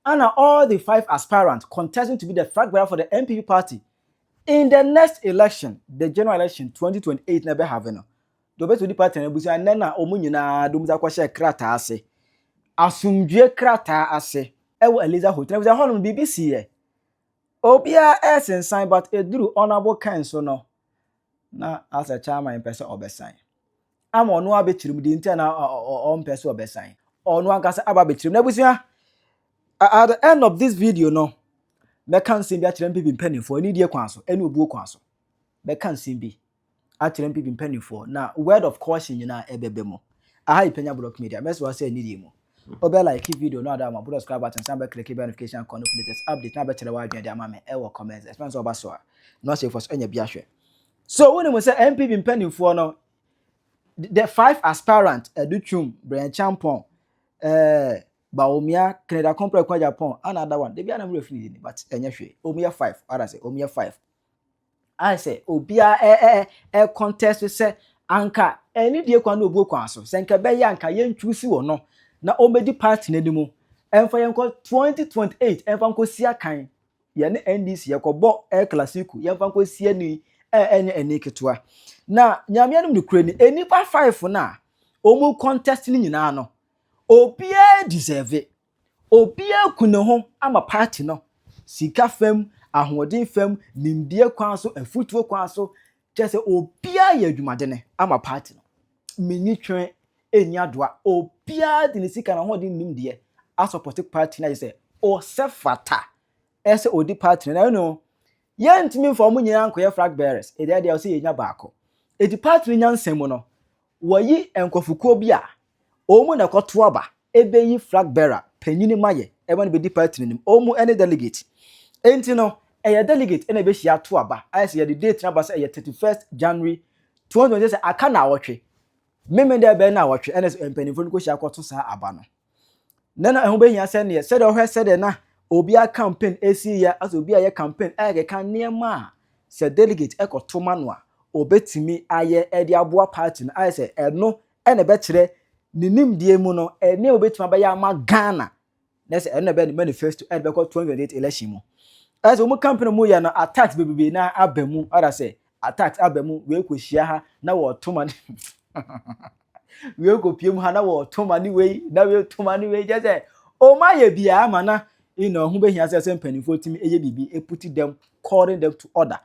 And all the 5 aspirants contesting to be the flag bearer for the NPP party in the next election, the general election 2028 never have no. The best the party na busa na omu nyina dum za kwahye krata ase. Asumdwe krata ase. Ewo Eliza Hotel. Busa hono BBC ye. Obia esensan but eduru honorable council no. Na as a chairman in person obesan. Am ono abechirim di ntia na on person obesan. Ono ankasa aba bechirim na busa at the end of this video no. Me kan sin bi a kyerem pipi mpanimfo ani die kwan so ene obuo kwan so. Me kan sin bi a kyerem pipi mpanimfo na word of caution nyina ebebe mo. Aha Penyah block media. Me so say ani die mo. Obe like video no ada ma put subscribe button sambe click notification icon for latest update na be kyerɛ wa adwen de ama me e wo comments expense oba so a no say for so anya bi ahwe. So when we say NPP mpanimfo no the 5 aspirant Edutwum Agyapong Bawumia Canada compare kwa Agyapong another one they be na mure free but enya hwe omia 5 other say omia 5 I say obia contest say anka eni die kwa na obuo kwa so senka be ya anka yen choose wo no na omedi party na nimu emfa yenko 2028 emfa nko sia kan ye ne NDC yekobo classico yemfa nko sia ni enye eniketua na nyame anum ni kure ni enipa 5 na omu contest ni nyina no obia deserve obia kune ho ama party no sika fam ahoden fam nimdie kwan so afutuo kwan so chese obia ye adwumadene ama party no menyi twen eni adoa obia de ne sika na hoden nimdie a support party na say o sefata ese odi party na no yentimi for mu nyina ankoye flag bearers e dey say yenya baako edi party nya nsem no wayi enkofukuo bia omu na koto aba ebeyi flag bearer penyini maye ebe ne be party nim omu any delegate enti no eye delegate ena be hia to aba ayese ye the date na ba say 31st January 2020 aka na awotwe memende be na awotwe ena empanifo no ko hia koto sa aba no nana ehun be hia se ne se de ohwe se de na obia campaign esi ya as obia ye campaign ege kan niema se delegate ekoto manua obetimi aye edi aboa party na ayese eno ena be kire ninim die mu no ene obetima ba ya ma Ghana na se ene be the manifesto ene be ko 2028 election mu as omu campaign mu ya na attacks bebe na abamu other say attacks abamu we ko hia ha na wo toma we ko piem ha na wo toma ni we na we toma ni we je say o ma ye bia ama na ino hu be hia say mpanifo timi eye bibi e put them calling them to order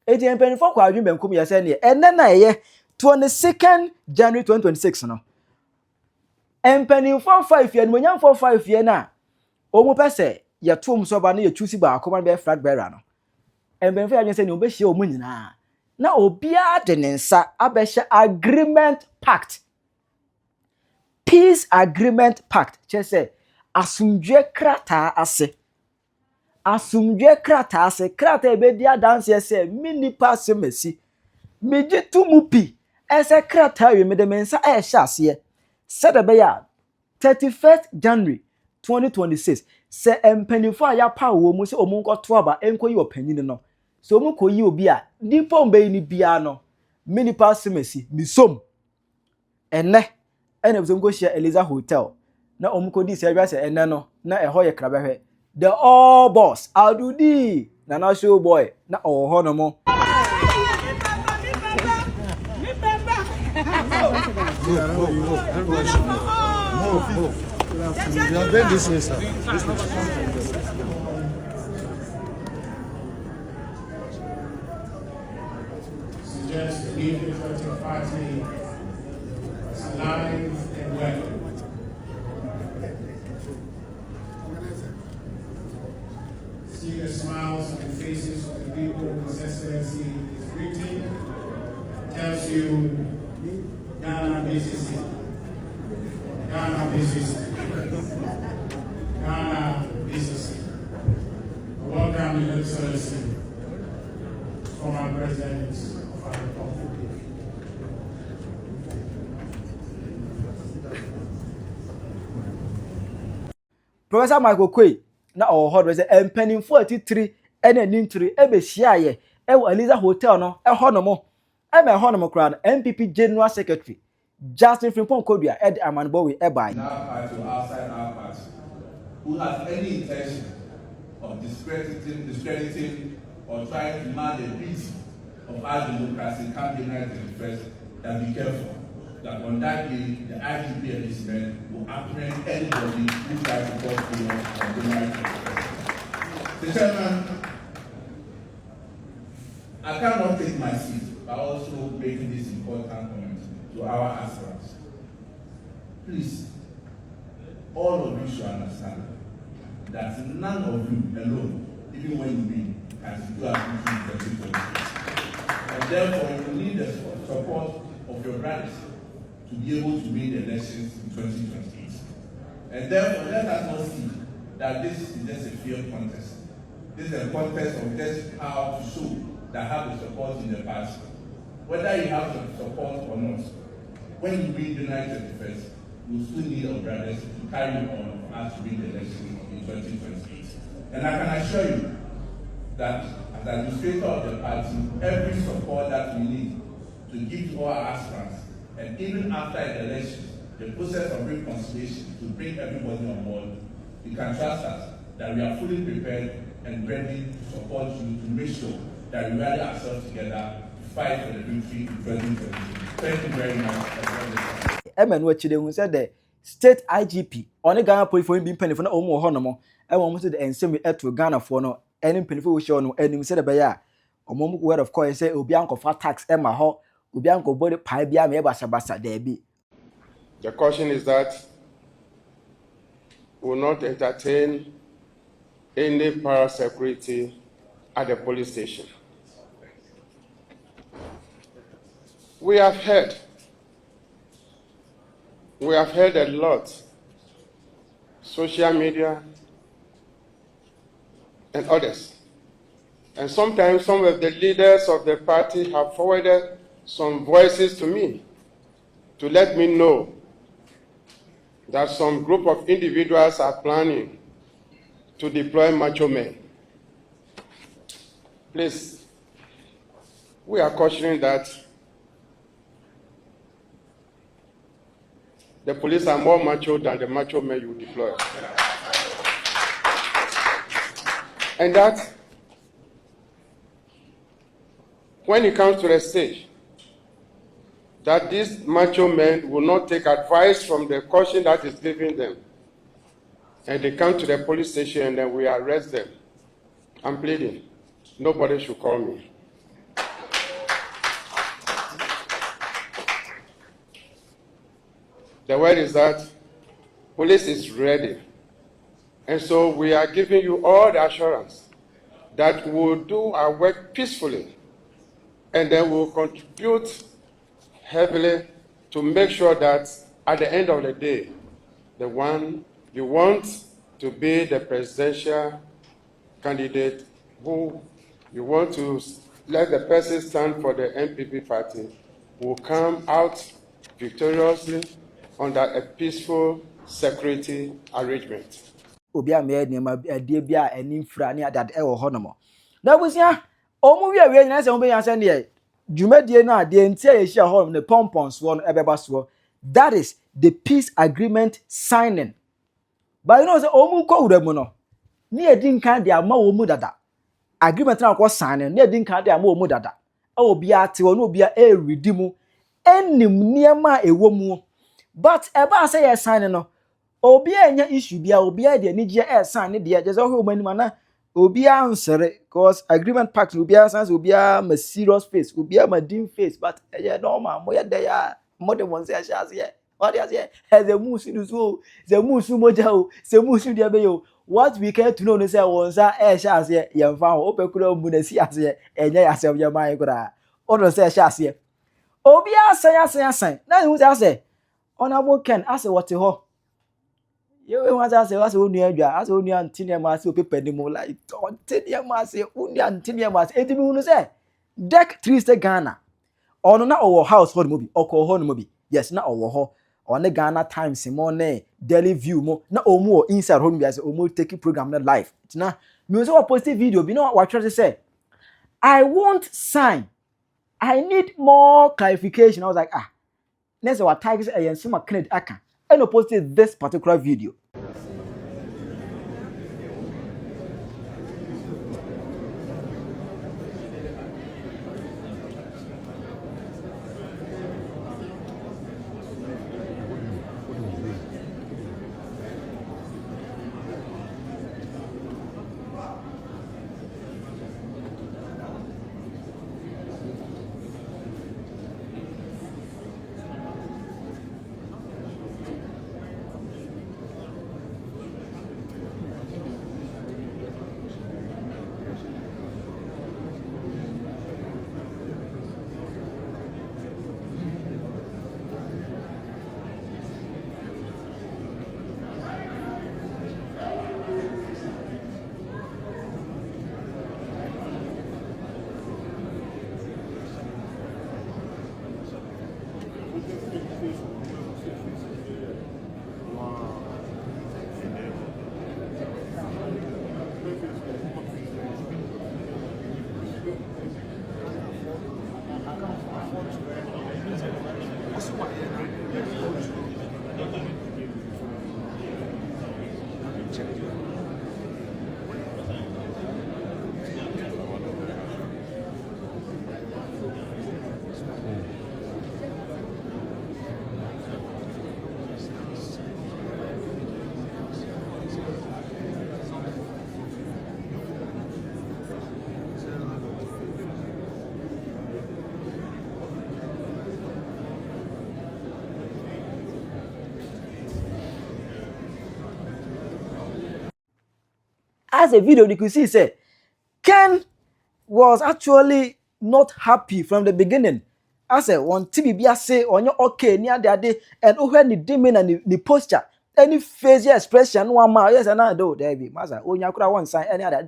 eti mpanifo kwa adwen benkum ya say ne ene na ye 22nd January 2026 no mpanifo 5 ye no nyam 5 ye na o mu pese ye tom so ba na ye choose ba akoma be flag bearer no mpanifo ya say ne obehie o mu nyina na obia de ne nsa abehye agreement pact peace agreement pact chese asumdwe krata ase krata ebedi adanse ese mini pass mesi meji tumupi ese krata we me de mensa e hye ase said be ya 31st January 2026 se empanifo aya pa wo mu se omu nkoto aba enkoyi opanyin no so omu koyi obi a dipo mbe ni bia no mini pass mesi misom ene buzo ngo hye Eliza Hotel na omukodi se adwa se ene no na eho ye krabehwe the all boss adudi na na show boy na oho no mo Just believe the Democratic Party is alive and well. See the smiles on the faces of the people His Excellency is greeting. Tells you Ghana BCC. Ghana BCC. Ghana BCC. Welcome, Your Excellency, former President of our Republic. Professor Michael Kwei na oho do say empanimfo atitiri ene nintiri ebehia ye ewo Eliza Hotel no eho no mo eho no mo kra no NPP General Secretary Justin Frimpong Kodua ed amanbo we ebai now to outside our party who has any intention of discrediting or trying to mar the beauty of our democracy come January 31st, that be careful. That on that day, the IGP and his men will apprehend anybody who tries to cause chaos on January 31st. The chairman, I cannot take my seat by also making this important comment to our aspirants. Please, all of you should understand that none of you alone, even when you win, can do as you do. And therefore, you need the support of your brothers to be able to win the elections in 2028. And therefore, let us not see that this is just a fair contest. This is a contest of just how to show that have the support in the past. Whether you have the support or not, when you win the January 31st, you still need our brothers to carry on for us to win the election in 2028. And I can assure you that as administrator of the party, every support that we need to give to our aspirants, and even after the election, the process of reconciliation to bring everybody on board, you can trust us that we are fully prepared and ready to support you to make sure that we rally ourselves together to fight for the victory in 2022. Thank you very much. Emmanuel Chidewun said the state IGP on the Ghana police for him being penny for no more honomo. I want to the ensemi to Ghana for no any penny for show no any said the ya. Omo word of course say Obianko for tax Emma ho Obianko body pie bia me basa there be. The caution is that we will not entertain any parasecurity at the police station. We have heard a lot, social media and others. And sometimes some of the leaders of the party have forwarded some voices to me to let me know that some group of individuals are planning to deploy macho men. Please, we are cautioning that the police are more macho than the macho men you deploy. And that when it comes to the stage, that these macho men will not take advice from the caution that is given them. And they come to the police station and then we arrest them. I'm pleading. Nobody should call me. The word is that police is ready. And so we are giving you all the assurance that we'll do our work peacefully and then we'll contribute heavily to make sure that at the end of the day, the one you want to be the presidential candidate who you want to let the person stand for the NPP party will come out victoriously under a peaceful security arrangement. Obia me nema adie bia animfra ne adad e wo honomo. Na busia omu wi awie nyina se mo be yanse ne dwumadie no ade nti a yehia honom ne pompons wo no ebeba so. That is the peace agreement signing. But you know say omu ko wuramu no ne edin kan de ama wo mu dada. Agreement na ko signing ne edin kan de ama wo mu dada. E obia te wo no obia e redeem enim niema ewo mu. But eba say ye signing no obia enya issue bia obia de ni je e sign ne de je so ho manima na obia ansere cause agreement pact obia sans obia ma serious face obia ma dim face but ye normal mo ye de ya mo de won se asha ye what ya say the musu do so the musu moja o the musu de be yo what we care to know no say won sa e sha ye ye mfa ho opekura mu na si ase enya ya se ye man kura o do say sha ase obia san na hu say honorable Ken ase what ho you want to say what's only adwa as only antine ma say paper ni mo like antine ma say only antine ma say enti mi say deck 3 state Ghana ono na owo house hold mo bi okọ ho no mo bi yes na owo ho on Ghana Times mo na Daily View mo na omo inside home bi as omo taking program na live na me so post video bi no wa try say I won't sign, I need more clarification. I was like next what tag is a sima credit aka and posted this particular video. As a video, you could see, say, Ken was actually not happy from the beginning. I said, one TBB say on your okay near the day, and when the demon and the posture, any facial expression, one mile, yes, and I do, there be, Master, oh, you could have one sign, any other.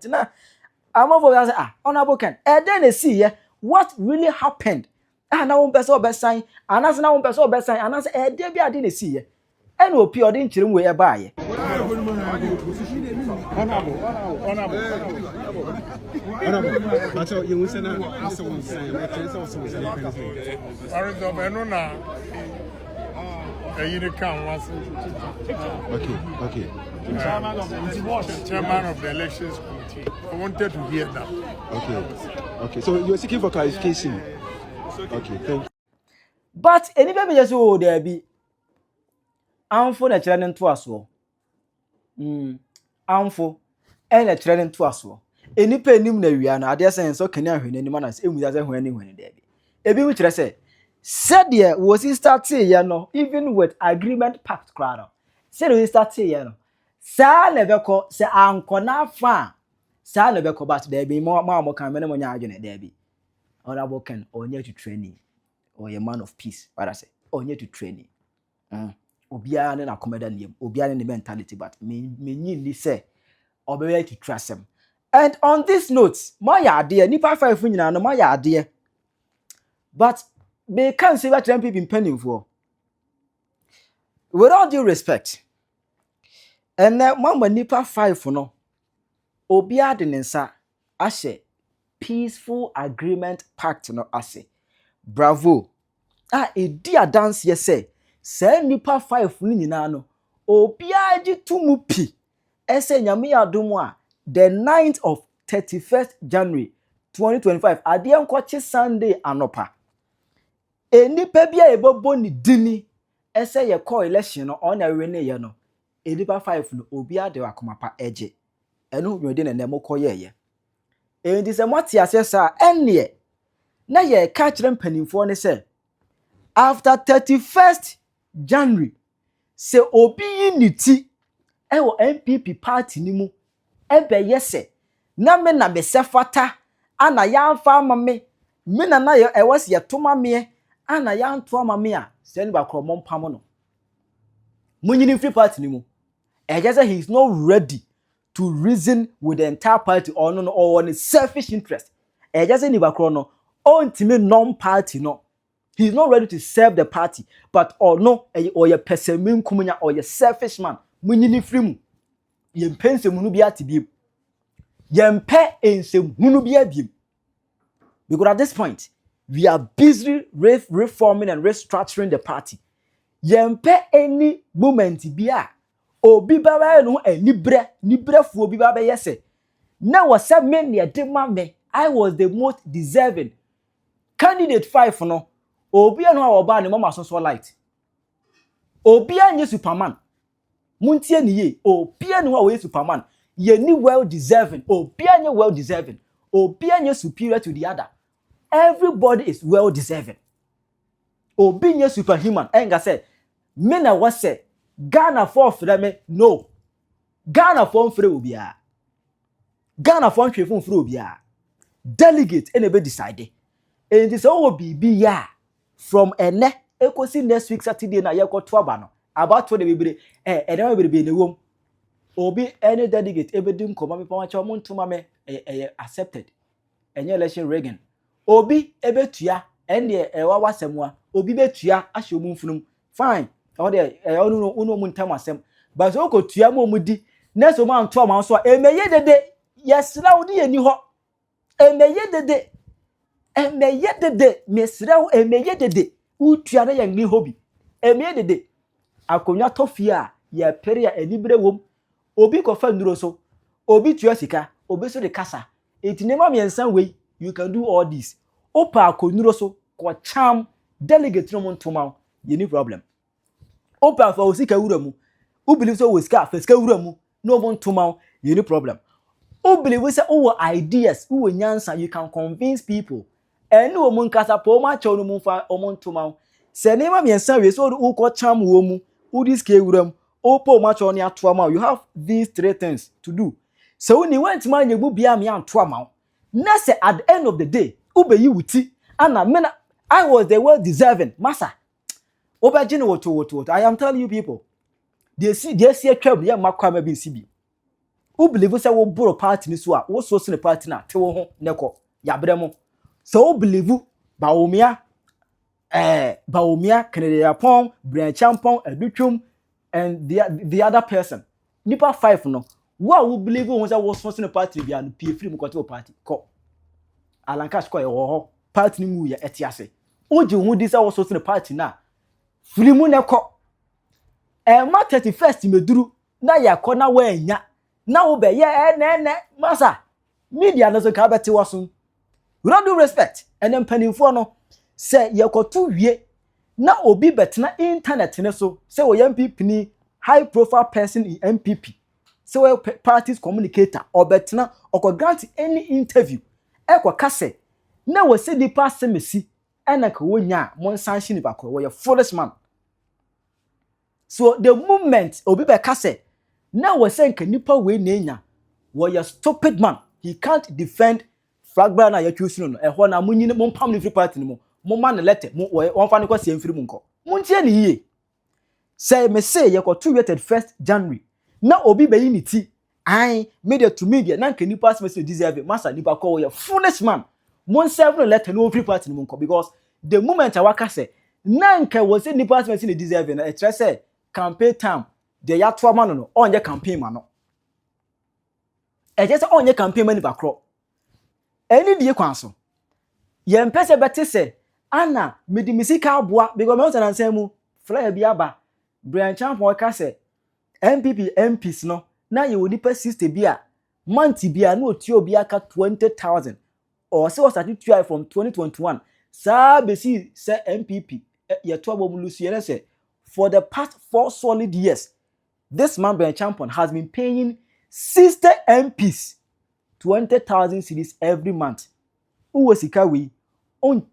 I'm over there, honorable Ken, and then they see what really happened. And now one person best sign, and as now one person best sign, and as a Debbie, I didn't see ye. And we'll pure didn't chill way by. Okay. Chairman of the elections committee. I wanted to hear that. Okay. So you're seeking for clarification. Okay, thank you. But anybody just oh there be. Amfo na kyerɛ ne nto aso. Amfo na kyerɛ ne nto aso. Enipa enim na wia na ade sɛ nso kene ahwene anim na emu sɛ hwene there be. Ebi mu kyerɛ sɛ said there was he starting no even with agreement pact crowd. Said we starting no. Sa na beko se ankona fa. Sa na beko but there be more kan me ne mo nya adwene there be. Honorable Ken onye to training or a man of peace. What I say? Onye to training. Obiara ne na komeda niem. Obiara ne mentality but me ni say obey to trust him. And on this note, my idea nipa 5 nyina no my idea. But they can't say that NPP been penning for. With all due respect, and that mama nipa 5 no obiara de nsa ahye peaceful agreement pact no ase. Bravo. Edi dance ye say nipa 5 ni nyina no obiara gi tumu pi ese nyame adom a the 9th of 31st January 2025 ade enkoche Sunday anopa enipa bia ebobo ni dini ese ye call election no on awe ne ye no enipa 5 no obiara de akomapa eje eno nwede na nemo koye ye endi se moti asesa enne na ye ka kire mpanimfo ne se after 31st January se obi unity ewo NPP party ni mu ebe yese na me na besefata ana ya amfa amame me na ye ewase ye toma me ana ya anto amame a se ni ba kromo mpam no munyini free party ni mu ejese he is not ready to reason with the entire party or no or on his selfish interest ejese ni ba kro no ontime non party no. He is not ready to serve the party, but or no, or your pessimim kumunya or your selfish man. Munyini frimu. Yen pense munu bi atibim. Yen pe ense munu bi abim. Because at this point, we are busy reforming and restructuring the party. Yen pe any moment biya. Obi baba no nibre fu obi baba yese. Now was 7 men near me. I was the most deserving candidate 5 no. Obi anu oba ne mama so light. Obi anye Superman. Muntie ni ye. Obi anu we Superman. Ye ni well deserving. Obi anye well deserving. Obi anye superior to the other. Everybody is well deserving. Obi nye superhuman. Enga say, me na what say Ghana for frame no. Ghana for free obi a. Ghana for twefun free obi a. Delegate enebe decide. And this all be ya. From ene ekosi next week Saturday na yekoto aba no about for the bibire edema bibire ne wom obi any delegate ebedim koma me pamacha mo ntuma me accepted enye election Reagan obi ebetua ene ewa wasemwa obi betua ahye omumfunum fine o de onu mu ntam asem but so kotua mo mudi next o man to am so emeye dede yesra odi eni ho emeye dede emeye dede mesrew emeye dede utua na yang ni hobi emeye dede akonya tofia ya pere ya enibre wom obi ko fa nduro so obi tua sika obi so de kasa etinema miensan we you can do all this opa akonnuro so ko cham delegate no montoma ye ni problem opa fa osika wura mu u believe so osika fa sika wura mu no montoma ye ni problem u believe say o ideas u nyansa you can convince people eni wo mun kasa po ma cha onu mun fa omontoma se nema miensan we so u ko cham wo mu u dis ke wuram opo ma cha onu atoa ma you have these 3 things to do So when you went man you be am yan to amount. Na say at the end of the day, ube you wuti. And I was the well deserving, massa. Obajin what. I am telling you people. They see a trouble, yeah, Makwame be CB. Who believe say we borrow party ni so a, wo so the party na te wo ho neko ya bremo. So who believe Bawumia Agyapong, Champong, Edutrum, and the other person. Nipa 5 no. Who believe we was so the party be and pay free mo party. Ko. Alanka square wo party ni mu ya etiase. Oji hu dis was so the party na. Free mu neko. Ma 31st meduru na yakona wa anya. Na wo be ye masa. Media no so ka beti wasun. We don't do respect. And then pennyfo no say yakotu wie na obi betena internet ne so say we NPP ni high profile person in NPP. Say we parties communicator or betena or grant any interview. Ekwa kase na we say the pass semesi ena ka wonya mon sanction ba ko we foolish man. So the moment obi be kase na we say nka nipa we na nya we stupid man. He can't defend flagbra na yachusu no ehọ na munyi mo pam ni free party ni mo man letter mo won fa ne kwase mfiri mu nko mo ntie ne yie say me say ye ko 1st January na obi bayi ni ti ai media to media na nka nipa se deserve master nipa ko we foolish man mo serve letter no free party ni nko because the moment awaka say na nka we say nipa se deserve na e tre say campaign time de ya to ma no onye campaign ma no e je say onye campaign ma ni bakro eni die kwanso ye mpese beti se ana medi misika aboa because me wan say mu flyer bi aba Champong ka se NPP MPs no na ye woni pa 60 bi a month bi a na otuo bi aka 20,000 or say was start to from 2021 sa be see say NPP ye to abom lusu ye say for the past 4 solid years this man Champong has been paying 60 MPs 20,000 cedis every month. Who was we on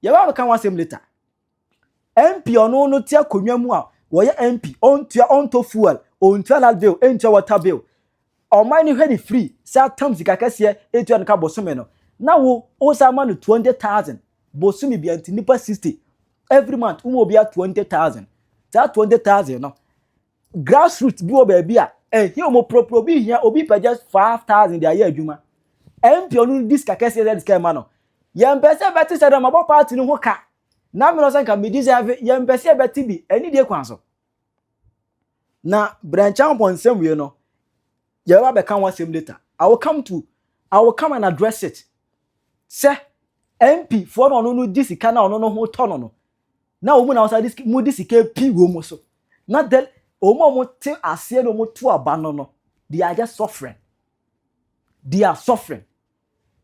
ya ba kan wasem later. MP ono no tia konwa mu a wo ye MP on to fuel on to land bill enter water bill. O man ni hwe free sa tam sika kase etu an ka bosome no. Na wo o sa man 20,000 bosumi bi anti nipa 60 every month umo bi 20,000. That 20,000 no. Grassroots bi o ba bia here omo propro bi hia obi pa just 5,000 dia ye adwuma MP onu dis kakese dis kema no ye mpese beti se do mabo party ni ho ka na me no san ka me deserve ye mpese beti bi eni die kwan so na Champong nsem we no ye ba be kan wasem later I will come and address it say MP for no dis ka na no ho to no na omu na wasa dis mu dis ka pi wo mo so na del omo te ase no mo to aba no they are just suffering. They are suffering.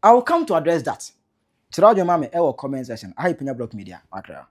I will come to address that. Chirajo mame e comment section. I Penyah Block Media. Akra.